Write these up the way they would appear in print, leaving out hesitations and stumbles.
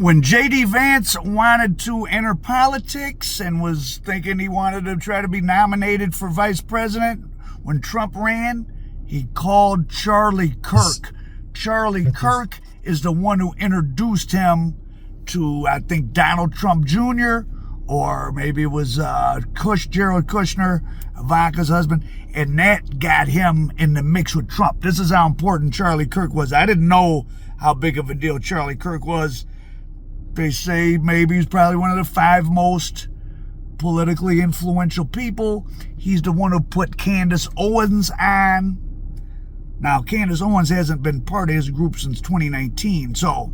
When J.D. Vance wanted to enter politics and was thinking he wanted to try to be nominated for vice president, when Trump ran, he called Charlie Kirk. Charlie Kirk is the one who introduced him to, I think, Donald Trump Jr., or maybe it was Jared Kushner, Ivanka's husband, and that got him in the mix with Trump. This is how important Charlie Kirk was. I didn't know how big of a deal Charlie Kirk was. They say maybe he's probably one of the 5 most politically influential people. He's the one who put Candace Owens on. Now, Candace Owens hasn't been part of his group since 2019, so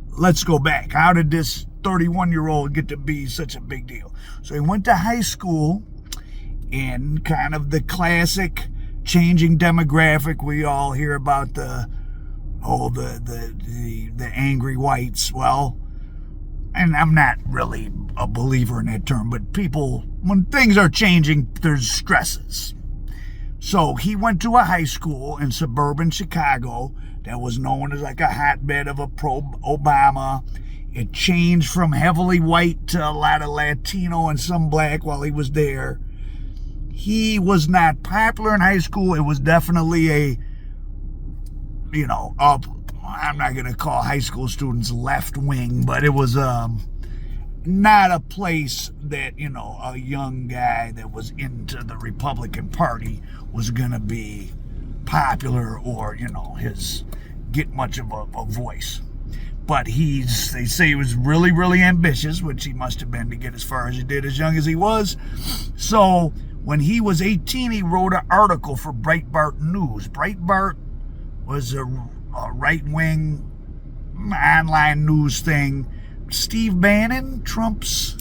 let's go back. How did this 31-year-old get to be such a big deal? So he went to high school in kind of the classic changing demographic. We all hear about the angry whites. Well, and I'm not really a believer in that term, but people, when things are changing, there's stresses. So he went to a high school in suburban Chicago that was known as like a hotbed of a pro-Obama. It changed from heavily white to a lot of Latino and some black while he was there. He was not popular in high school. It was definitely I'm not going to call high school students left wing, but it was not a place that, a young guy that was into the Republican Party was going to be popular or, get much of a voice. But they say he was really, really ambitious, which he must have been to get as far as he did as young as he was. So when he was 18, he wrote an article for Breitbart News. Breitbart was a right-wing online news thing. Steve Bannon, Trump's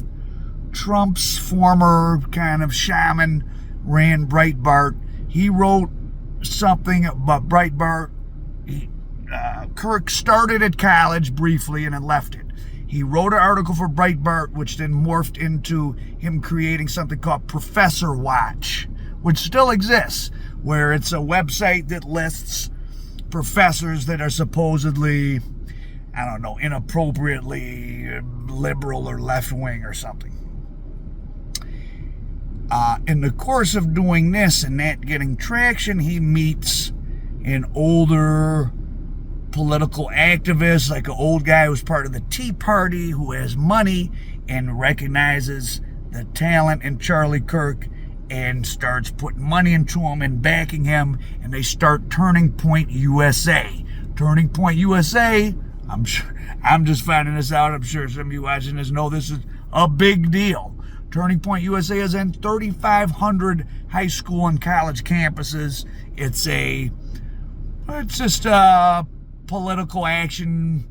former kind of shaman, ran Breitbart. He wrote something about Breitbart. Kirk started at college briefly and then left it. He wrote an article for Breitbart, which then morphed into him creating something called Professor Watch, which still exists, where it's a website that lists professors that are supposedly, inappropriately liberal or left-wing or something. In the course of doing this and that getting traction, he meets an older political activist, like an old guy who's part of the Tea Party, who has money and recognizes the talent in Charlie Kirk and starts putting money into him and backing him, and they start Turning Point USA. Turning Point USA, I'm just finding this out. I'm sure some of you watching this know this is a big deal. Turning Point USA is in 3,500 high school and college campuses. It's just a political action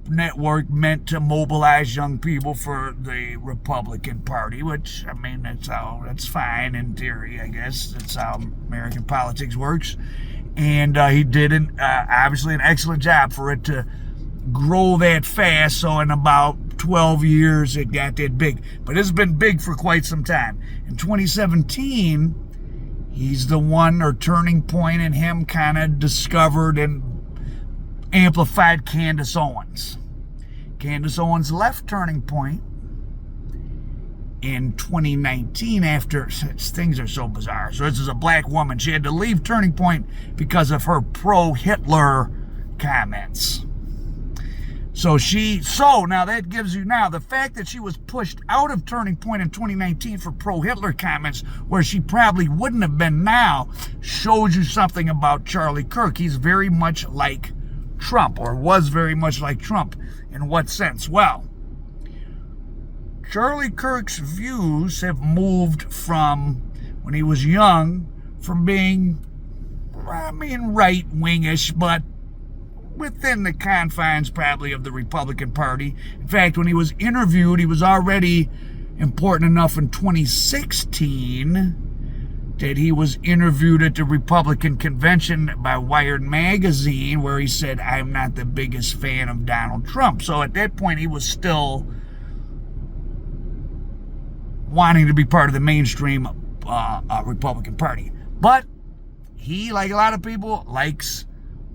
network meant to mobilize young people for the Republican Party, which, that's fine in theory, I guess. That's how American politics works. And he did obviously an excellent job for it to grow that fast. So in about 12 years, it got that big. But it's been big for quite some time. In 2017, he's the one, or Turning Point, and him kind of discovered and amplified Candace Owens. Candace Owens left Turning Point in 2019 after, things are so bizarre. So this is a black woman. She had to leave Turning Point because of her pro-Hitler comments. So now that gives you the fact that she was pushed out of Turning Point in 2019 for pro-Hitler comments, where she probably wouldn't have been now, shows you something about Charlie Kirk. He's very much like Trump, or was very much like Trump. In what sense? Well, Charlie Kirk's views have moved from, when he was young, from being, right-wingish, but within the confines probably of the Republican Party. In fact, when he was interviewed, he was already important enough in 2016 that he was interviewed at the Republican convention by Wired magazine, where he said, "I'm not the biggest fan of Donald Trump." So at that point, he was still wanting to be part of the mainstream Republican Party. But he, like a lot of people, likes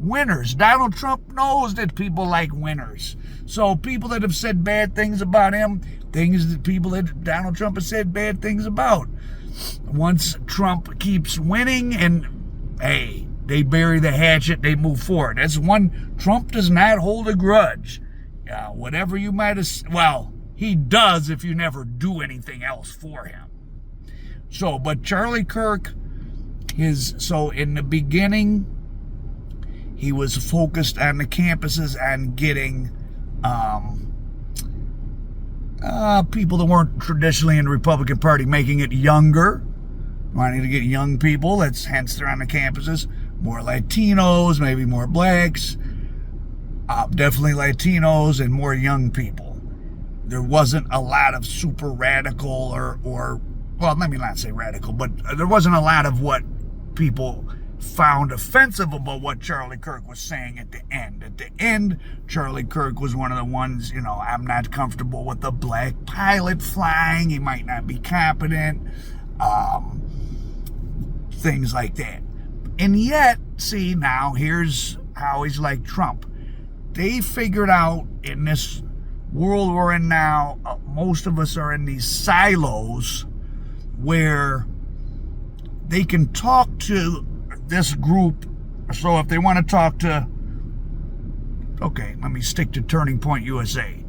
winners. Donald Trump knows that people like winners. So people that have said bad things about him, things that people that Donald Trump has said bad things about. Once Trump keeps winning and, hey, they bury the hatchet, they move forward. That's one, Trump does not hold a grudge. Whatever you might have, well, he does if you never do anything else for him. So, but Charlie Kirk, so in the beginning, he was focused on the campuses on getting people that weren't traditionally in the Republican Party, making it younger, wanting to get young people. That's hence they're on the campuses. More Latinos, maybe more blacks, definitely Latinos, and more young people. There wasn't a lot of super radical or well, let me not say radical, but there wasn't a lot of what people found offensive about what Charlie Kirk was saying at the end. At the end, Charlie Kirk was one of the ones, I'm not comfortable with the black pilot flying. He might not be competent. Things like that. And yet, see, now here's how he's like Trump. They figured out in this world we're in now, most of us are in these silos where they can talk to this group. So if they want to talk to, okay, let me stick to Turning Point USA.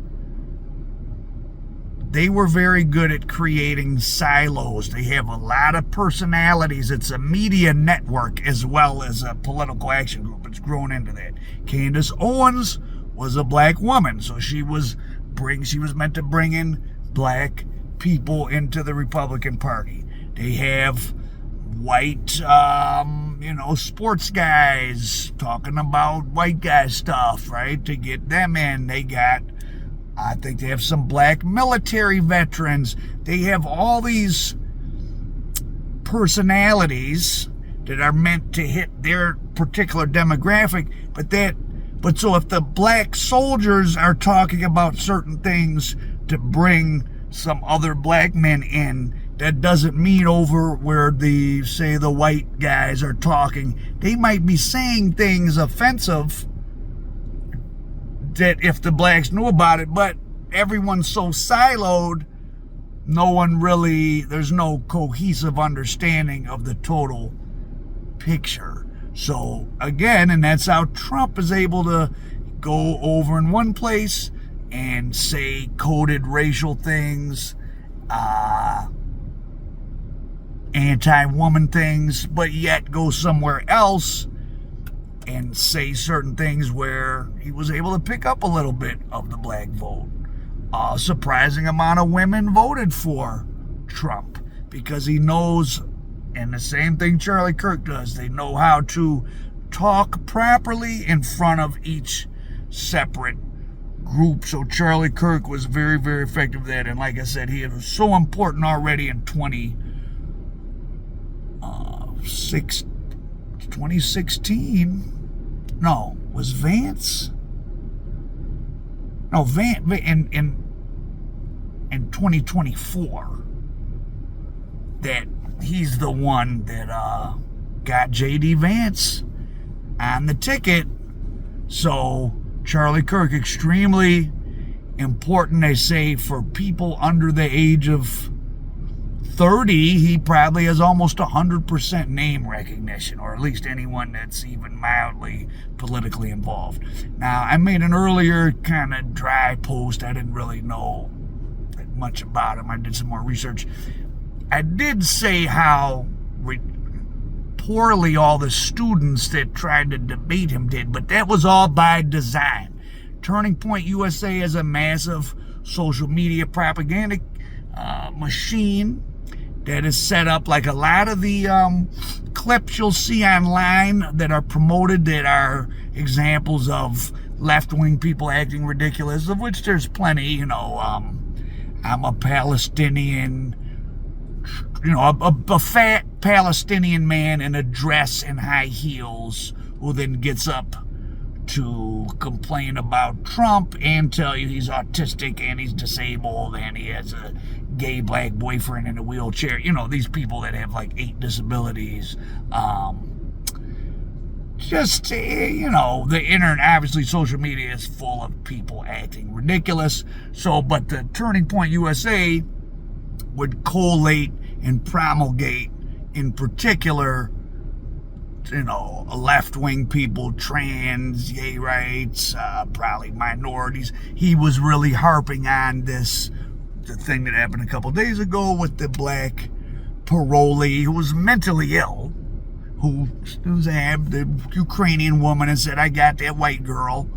They were very good at creating silos. They have a lot of personalities. It's a media network as well as a political action group. It's grown into that. Candace Owens was a black woman, so she was meant to bring in black people into the Republican Party. They have white, sports guys talking about white guy stuff, right? To get them in, I think they have some black military veterans. They have all these personalities that are meant to hit their particular demographic, but so if the black soldiers are talking about certain things to bring some other black men in, that doesn't mean over where the white guys are talking. They might be saying things offensive that if the blacks knew about it, but everyone's so siloed, there's no cohesive understanding of the total picture. So again, and that's how Trump is able to go over in one place and say coded racial things, anti-woman things, but yet go somewhere else and say certain things where he was able to pick up a little bit of the black vote. A surprising amount of women voted for Trump because he knows, and the same thing Charlie Kirk does, they know how to talk properly in front of each separate group. So Charlie Kirk was very, very effective at that. And like I said, he was so important already in 2016. No, was Vance? No, in 2024, that he's the one that got J.D. Vance on the ticket. So Charlie Kirk, extremely important, they say, for people under the age of 30. He probably has almost 100% name recognition, or at least anyone that's even mildly politically involved. Now, I made an earlier kind of dry post. I didn't really know that much about him. I did some more research. I did say how poorly all the students that tried to debate him did, but that was all by design. Turning Point USA is a massive social media propaganda machine that is set up like a lot of the clips you'll see online that are promoted that are examples of left-wing people acting ridiculous, of which there's plenty. I'm a Palestinian, a fat Palestinian man in a dress and high heels who then gets up to complain about Trump and tell you he's autistic and he's disabled and he has a gay black boyfriend in a wheelchair. These people that have like 8 disabilities. just, the internet, obviously social media is full of people acting ridiculous. So, but the Turning Point USA would collate and promulgate, in particular, left-wing people, trans, gay rights, probably minorities. He was really harping on the thing that happened a couple days ago with the black parolee who was mentally ill, who was the Ukrainian woman and said, I got that white girl,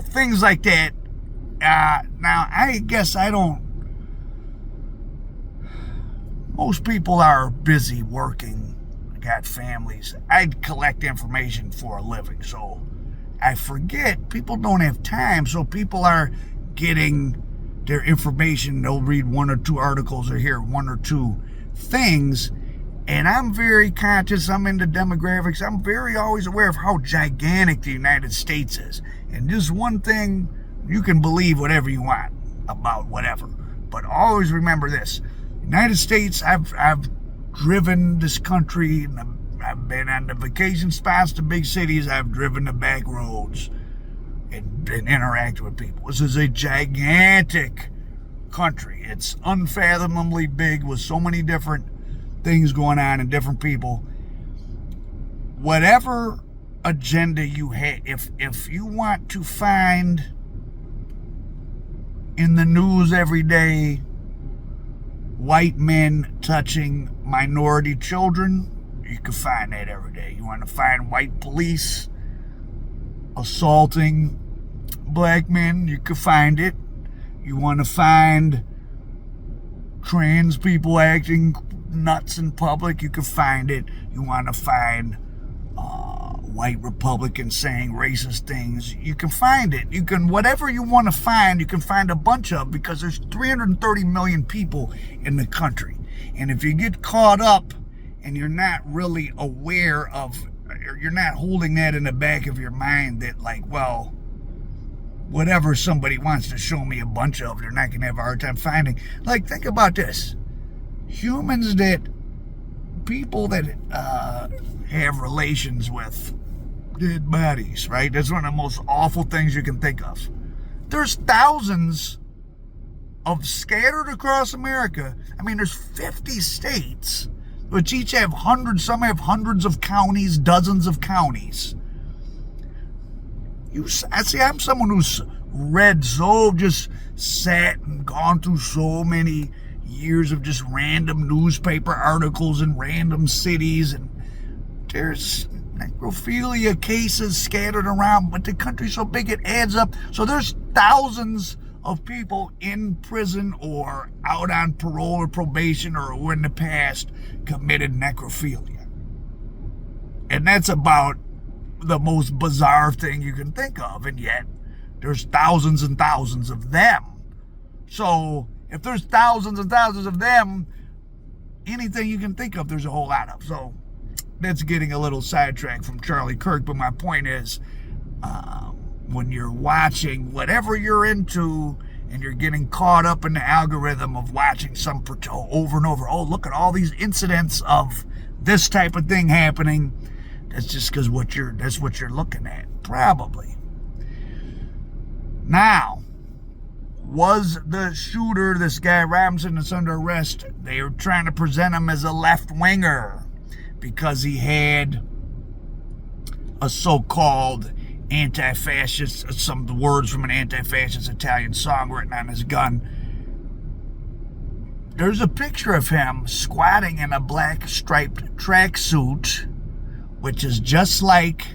things like that. Now, I guess most people are busy working, got families. I collect information for a living, so I forget. People don't have time, so people are getting their information. They'll read one or two articles or hear one or two things, and I'm very conscious. I'm into demographics. I'm very always aware of how gigantic the United States is, and just one thing, you can believe whatever you want about whatever, but always remember this: United States, I've driven this country, and I've been on the vacation spots to big cities. I've driven the back roads and interacted with people. This is a gigantic country. It's unfathomably big with so many different things going on and different people. Whatever agenda you have, if you want to find in the news every day white men touching minority children, you can find that every day. You want to find white police assaulting black men, you can find it. You want to find trans people acting nuts in public, you can find it. You want to find white Republicans saying racist things, you can find it. You can, whatever you want to find, you can find a bunch of, because there's 330 million people in the country. And if you get caught up and you're not really aware of, or you're not holding that in the back of your mind that, like, well, whatever somebody wants to show me a bunch of, they're not going to have a hard time finding. Like, think about this. People that have relations with dead bodies, right? That's one of the most awful things you can think of. There's thousands of scattered across America. I mean, there's 50 states, which each have hundreds, some have hundreds of counties, dozens of counties. I'm someone who's just sat and gone through so many years of just random newspaper articles in random cities, and there's necrophilia cases scattered around, but the country's so big it adds up. So there's thousands of people in prison or out on parole or probation or who in the past committed necrophilia. And that's about the most bizarre thing you can think of, and yet there's thousands and thousands of them. So if there's thousands and thousands of them, anything you can think of, there's a whole lot of. So that's getting a little sidetracked from Charlie Kirk, but my point is, when you're watching whatever you're into and you're getting caught up in the algorithm of watching some over and over, oh, look at all these incidents of this type of thing happening, that's just because that's what you're looking at, probably. Now, was the shooter, this guy Robinson that's under arrest, they were trying to present him as a left-winger because he had a so-called anti-fascist, some words from an anti-fascist Italian song written on his gun. There's a picture of him squatting in a black striped tracksuit, which is just like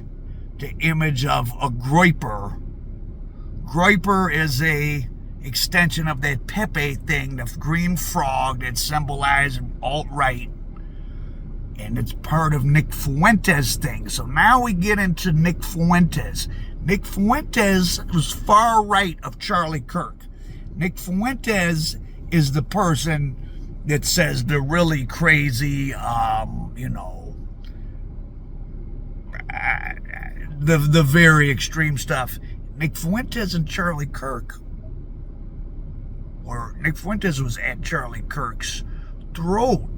the image of a groyper. Groyper is a extension of that Pepe thing, the green frog that symbolized alt-right. And it's part of Nick Fuentes' thing. So now we get into Nick Fuentes. Nick Fuentes was far right of Charlie Kirk. Nick Fuentes is the person that says the really crazy, the very extreme stuff. Nick Fuentes and Charlie Kirk, or Nick Fuentes was at Charlie Kirk's throat.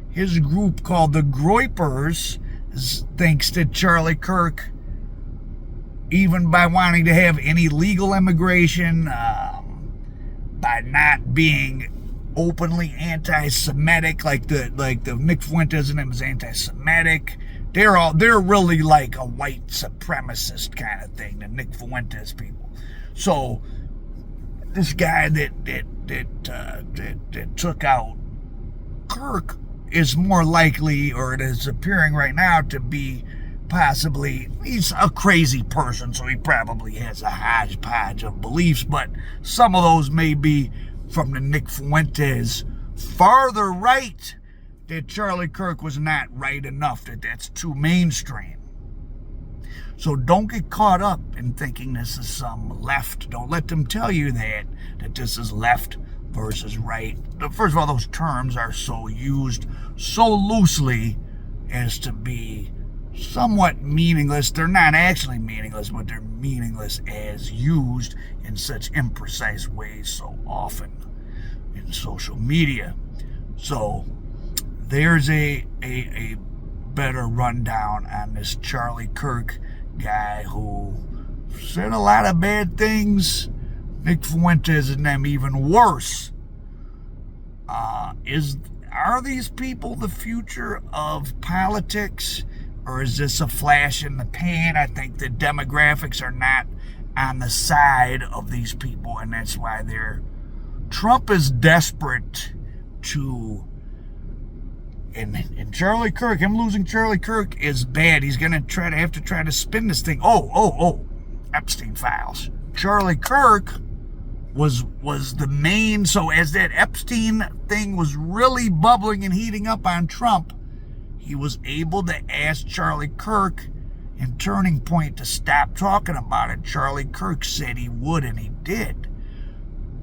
His group called the Groypers, thanks to Charlie Kirk, even by wanting to have any legal immigration, by not being openly anti-Semitic, like the Nick Fuentes and him is anti-Semitic. They're really like a white supremacist kind of thing, the Nick Fuentes people. So this guy that took out Kirk is more likely, or it is appearing right now, to be possibly, he's a crazy person, so he probably has a hodgepodge of beliefs, but some of those may be from the Nick Fuentes farther right, that Charlie Kirk was not right enough, that's too mainstream. So don't get caught up in thinking this is some left. Don't let them tell you that this is left versus right. First of all, those terms are so used so loosely as to be somewhat meaningless. They're not actually meaningless, but they're meaningless as used in such imprecise ways so often in social media. So there's a better rundown on this Charlie Kirk guy who said a lot of bad things. Nick Fuentes and them even worse. Are these people the future of politics, or is this a flash in the pan? I think the demographics are not on the side of these people, and that's why Trump is desperate to. And Charlie Kirk, him losing Charlie Kirk is bad. He's gonna have to try to spin this thing. Oh, Epstein files. Charlie Kirk was the main. So as that Epstein thing was really bubbling and heating up on Trump, he was able to ask Charlie Kirk and Turning Point to stop talking about it. Charlie Kirk said he would, and he did.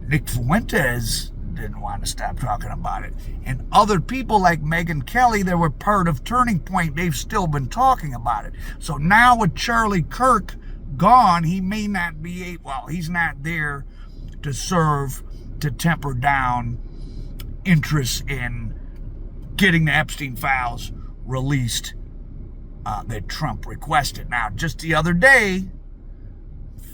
Nick Fuentes didn't want to stop talking about it. And other people like Megyn Kelly that were part of Turning Point, they've still been talking about it. So now with Charlie Kirk gone, he may not be, he's not there to serve, to temper down interest in getting the Epstein files released that Trump requested. Now, just the other day,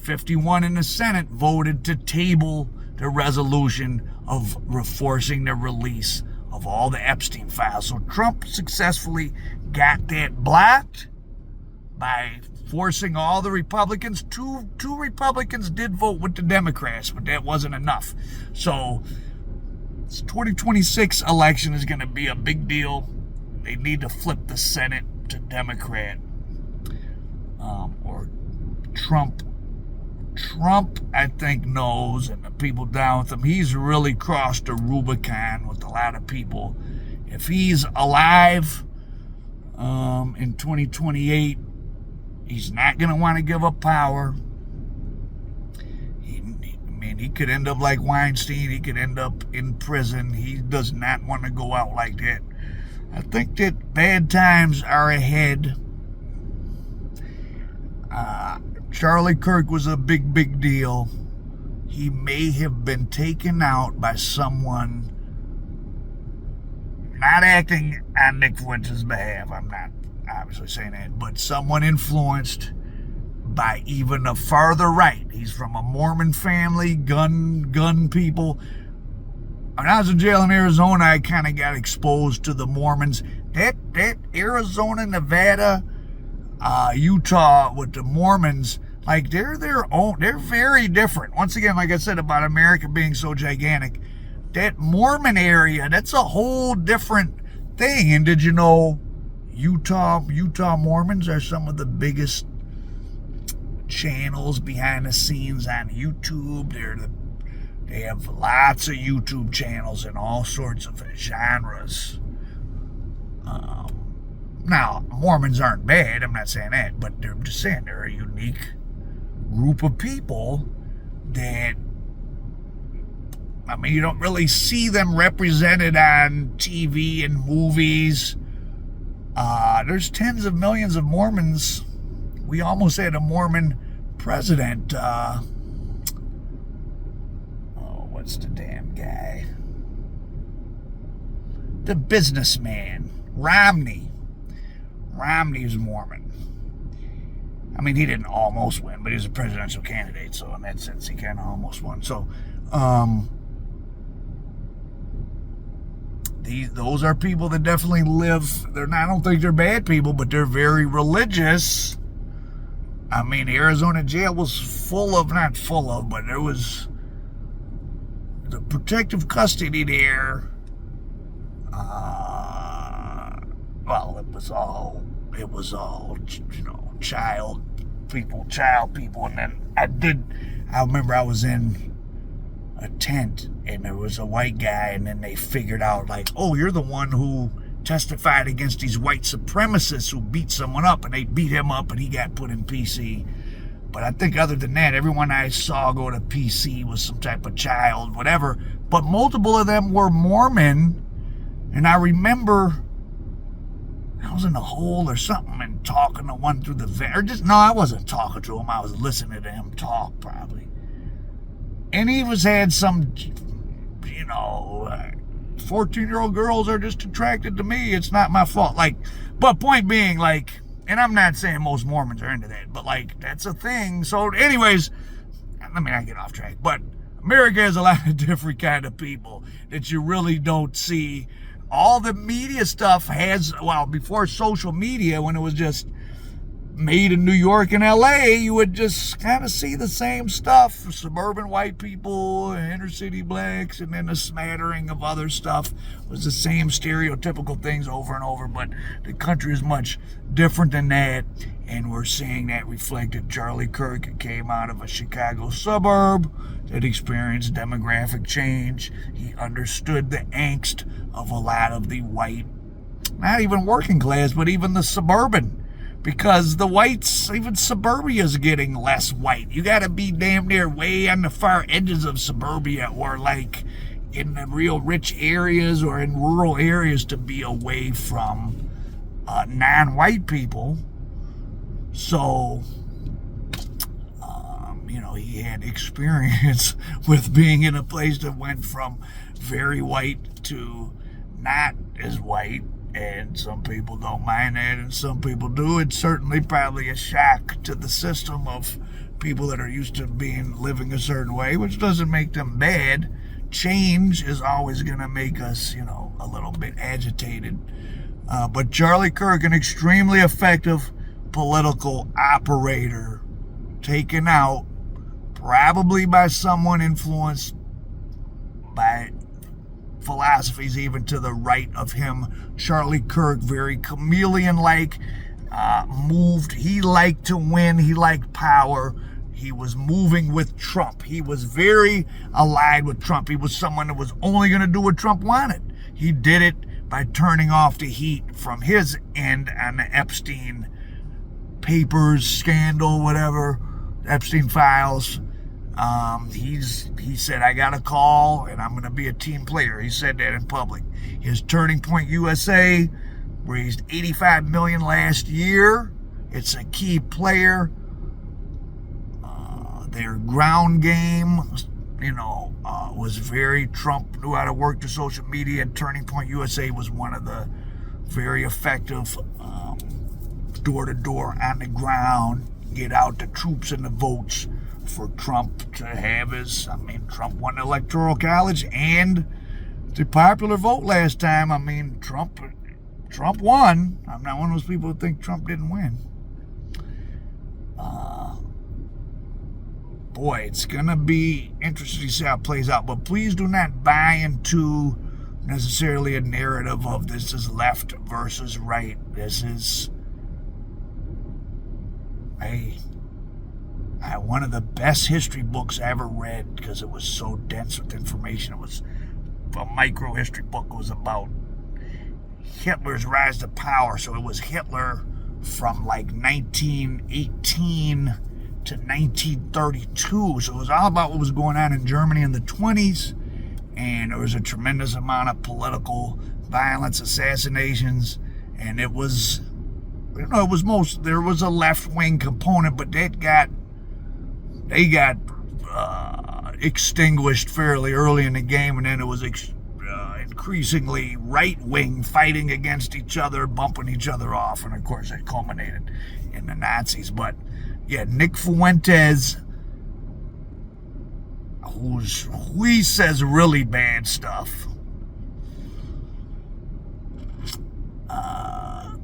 51 in the Senate voted to table the resolution of forcing the release of all the Epstein files. So Trump successfully got that blocked by forcing all the Republicans. Two Republicans did vote with the Democrats, but that wasn't enough. So this 2026 election is going to be a big deal. They need to flip the Senate to Democrat, or Trump, I think, knows, and the people down with him, he's really crossed the Rubicon with a lot of people. If he's alive in 2028, he's not going to want to give up power. He could end up like Weinstein. He could end up in prison. He does not want to go out like that. I think that bad times are ahead. Charlie Kirk was a big deal. He may have been taken out by someone not acting on Nick Fuentes' behalf. I'm not obviously saying that, but someone influenced by even a farther right. He's from a Mormon family, gun people. When I was in jail in Arizona, I kind of got exposed to the Mormons. That Arizona, Nevada, Utah with the Mormons, like they're their own. They're very different. Once again, like I said about America being so gigantic, that Mormon area, that's a whole different thing. And did you know Utah Mormons are some of the biggest channels behind the scenes on YouTube? They have lots of YouTube channels in all sorts of genres. Now, Mormons aren't bad, I'm not saying that, but I'm just saying they're a unique group of people that, you don't really see them represented on TV and movies. There's tens of millions of Mormons. We almost had a Mormon president. What's the damn guy? The businessman, Romney. Romney's Mormon. I mean, he didn't almost win, but he was a presidential candidate, so in that sense, he kind of almost won. So, those are people that definitely live. I don't think they're bad people, but they're very religious. I mean, Arizona jail was not full of, but there was the protective custody there. Well, it was all, child people. And then I remember I was in a tent and there was a white guy, and then they figured out, like, oh, you're the one who testified against these white supremacists who beat someone up, and they beat him up and he got put in PC. But I think other than that, everyone I saw go to PC was some type of child, whatever. But multiple of them were Mormon. And I remember I was in a hole or something and talking to one through the vent. I wasn't talking to him. I was listening to him talk, probably. And he had some, 14-year-old girls are just attracted to me. It's not my fault. But point being, and I'm not saying most Mormons are into that, but, that's a thing. So, anyways, let me not get off track. But America has a lot of different kind of people that you really don't see. All the media stuff before social media, when it was just made in New York and LA, you would just kind of see the same stuff. Suburban white people, inner city blacks, and then a smattering of other stuff. It was the same stereotypical things over and over, but the country is much different than that, and we're seeing that reflected. Charlie Kirk came out of a Chicago suburb that experienced demographic change. He understood the angst of a lot of the white, not even working class, but even the suburban. Because the whites, even suburbia is getting less white. You got to be damn near way on the far edges of suburbia, or in the real rich areas or in rural areas, to be away from non-white people. So, he had experience with being in a place that went from very white to not as white. And some people don't mind that, and some people do. It's certainly probably a shock to the system of people that are used to living a certain way, which doesn't make them bad. Change is always going to make us, a little bit agitated. But Charlie Kirk, an extremely effective political operator, taken out probably by someone influenced by philosophies even to the right of him. Charlie Kirk, very chameleon-like, moved. He liked to win. He liked power. He was moving with Trump. He was very allied with Trump. He was someone that was only going to do what Trump wanted. He did it by turning off the heat from his end on the Epstein papers, scandal, whatever, Epstein files. He said, I got a call and I'm going to be a team player. He said that in public. His Turning Point USA raised $85 million last year. It's a key player. Their ground game, was very, Trump knew how to work the social media, and Turning Point USA was one of the very effective door-to-door on the ground, get out the troops and the votes for Trump to have Trump won the Electoral College and the popular vote last time. Trump won. I'm not one of those people who think Trump didn't win. Boy, it's going to be interesting to see how it plays out. But please do not buy into necessarily a narrative of this is left versus right. This is one of the best history books I ever read because it was so dense with information. It was a micro history book. It was about Hitler's rise to power. So it was Hitler from 1918 to 1932. So it was all about what was going on in Germany in the 20s. And there was a tremendous amount of political violence, assassinations. And it was, there was a left-wing component, but they got extinguished fairly early in the game, and then it was increasingly right-wing, fighting against each other, bumping each other off, and of course it culminated in the Nazis. But yeah, Nick Fuentes, he says really bad stuff.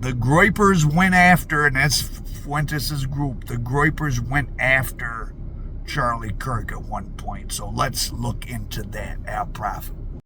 The Groypers went after, and that's Fuentes' group, the Groypers went after Charlie Kirk at one point. So let's look into that. Al Prophet.